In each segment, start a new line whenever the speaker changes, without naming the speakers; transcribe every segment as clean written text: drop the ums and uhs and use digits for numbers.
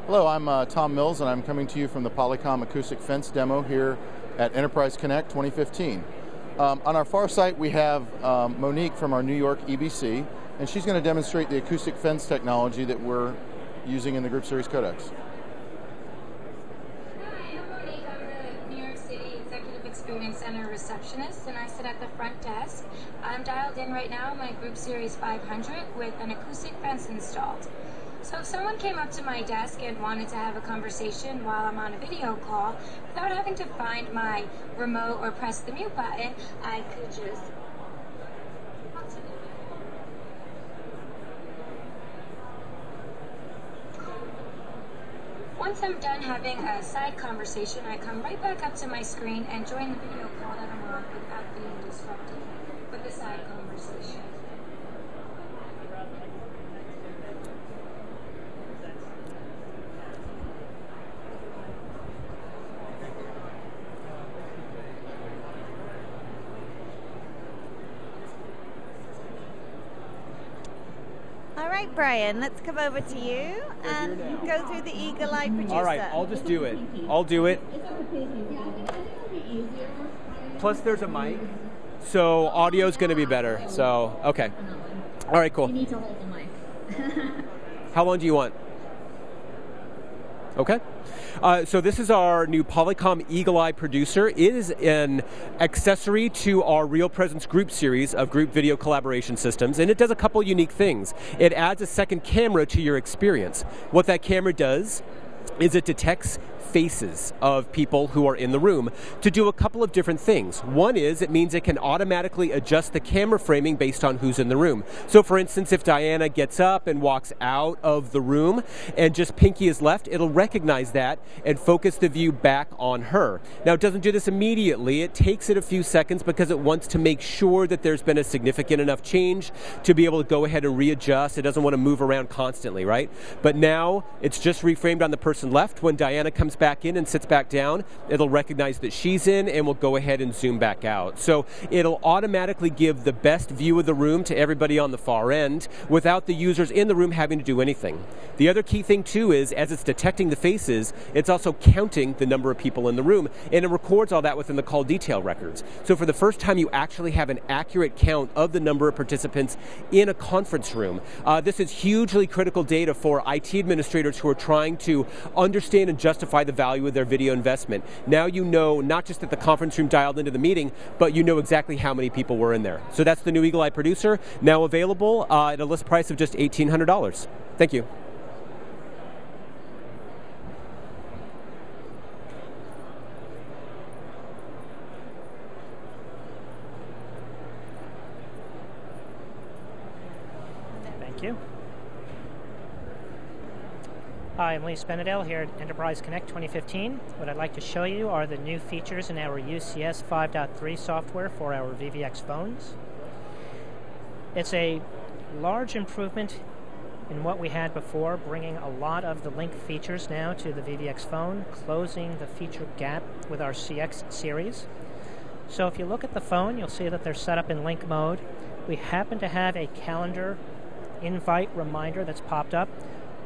Hello, I'm Tom Mills, and I'm coming to you from the Polycom Acoustic Fence demo here at Enterprise Connect 2015. On our far side, we have Monique from our New York EBC, and she's going to demonstrate the acoustic fence technology that we're using in the Group Series codecs.
Hi, I'm Monique. I'm the New York City Executive Experience Center receptionist, and I sit at the front desk. I'm dialed in right now on my Group Series 500 with an acoustic fence installed. So if someone came up to my desk and wanted to have a conversation while I'm on a video call, without having to find my remote or press the mute button, I could just once I'm done having a side conversation, I come right back up to my screen and join the video call that I'm on without being disrupted with the side conversation.
All right, Brian, let's come over to you and go through the Eagle Eye Producer.
All right, I'll just do it. I'll do it. Plus there's a mic, so audio's going to be better. So, okay. All right, cool.
You need to hold the mic.
How long do you want? Okay. So this is our new Polycom Eagle Eye Producer. It is an accessory to our Real Presence Group series of group video collaboration systems, and it does a couple unique things. It adds a second camera to your experience. What that camera does is it detects faces of people who are in the room to do a couple of different things. One is it means it can automatically adjust the camera framing based on who's in the room. So for instance, if Diana gets up and walks out of the room and just Pinky is left, it'll recognize that and focus the view back on her. Now it doesn't do this immediately. It takes it a few seconds because it wants to make sure that there's been a significant enough change to be able to go ahead and readjust. It doesn't want to move around constantly, right? But now it's just reframed on the person left. When Diana comes back in and sits back down, it'll recognize that she's in and will go ahead and zoom back out. So it'll automatically give the best view of the room to everybody on the far end without the users in the room having to do anything. The other key thing too is as it's detecting the faces, it's also counting the number of people in the room, and it records all that within the call detail records. So for the first time you actually have an accurate count of the number of participants in a conference room. This is hugely critical data for IT administrators who are trying to understand and justify the value of their video investment. Now you know not just that the conference room dialed into the meeting, but you know exactly how many people were in there. So that's the new Eagle Eye Producer, now available at a list price of just $1,800. Thank you.
Thank you. Hi, I'm Lee Spenadell here at Enterprise Connect 2015. What I'd like to show you are the new features in our UCS 5.3 software for our VVX phones. It's a large improvement in what we had before, bringing a lot of the link features now to the VVX phone, closing the feature gap with our CX series. So if you look at the phone, you'll see that they're set up in link mode. We happen to have a calendar invite reminder that's popped up.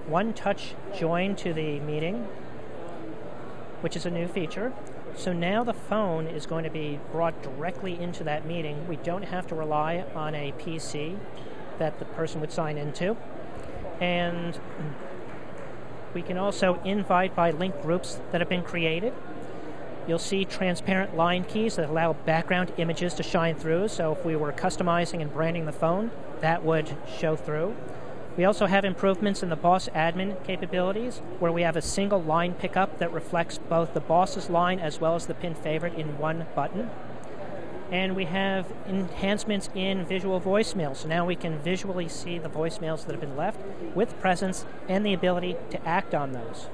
One touch join to the meeting, which is a new feature. So now the phone is going to be brought directly into that meeting. We don't have to rely on a PC that the person would sign into. And we can also invite by link groups that have been created. You'll see transparent line keys that allow background images to shine through. So if we were customizing and branding the phone, that would show through. We also have improvements in the boss admin capabilities, where we have a single line pickup that reflects both the boss's line as well as the pinned favorite in one button. And we have enhancements in visual voicemails. So now we can visually see the voicemails that have been left with presence and the ability to act on those.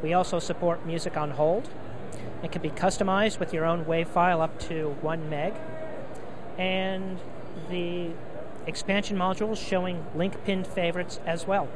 We also support music on hold. It can be customized with your own WAV file up to 1 meg. And the expansion modules showing link pinned favorites as well.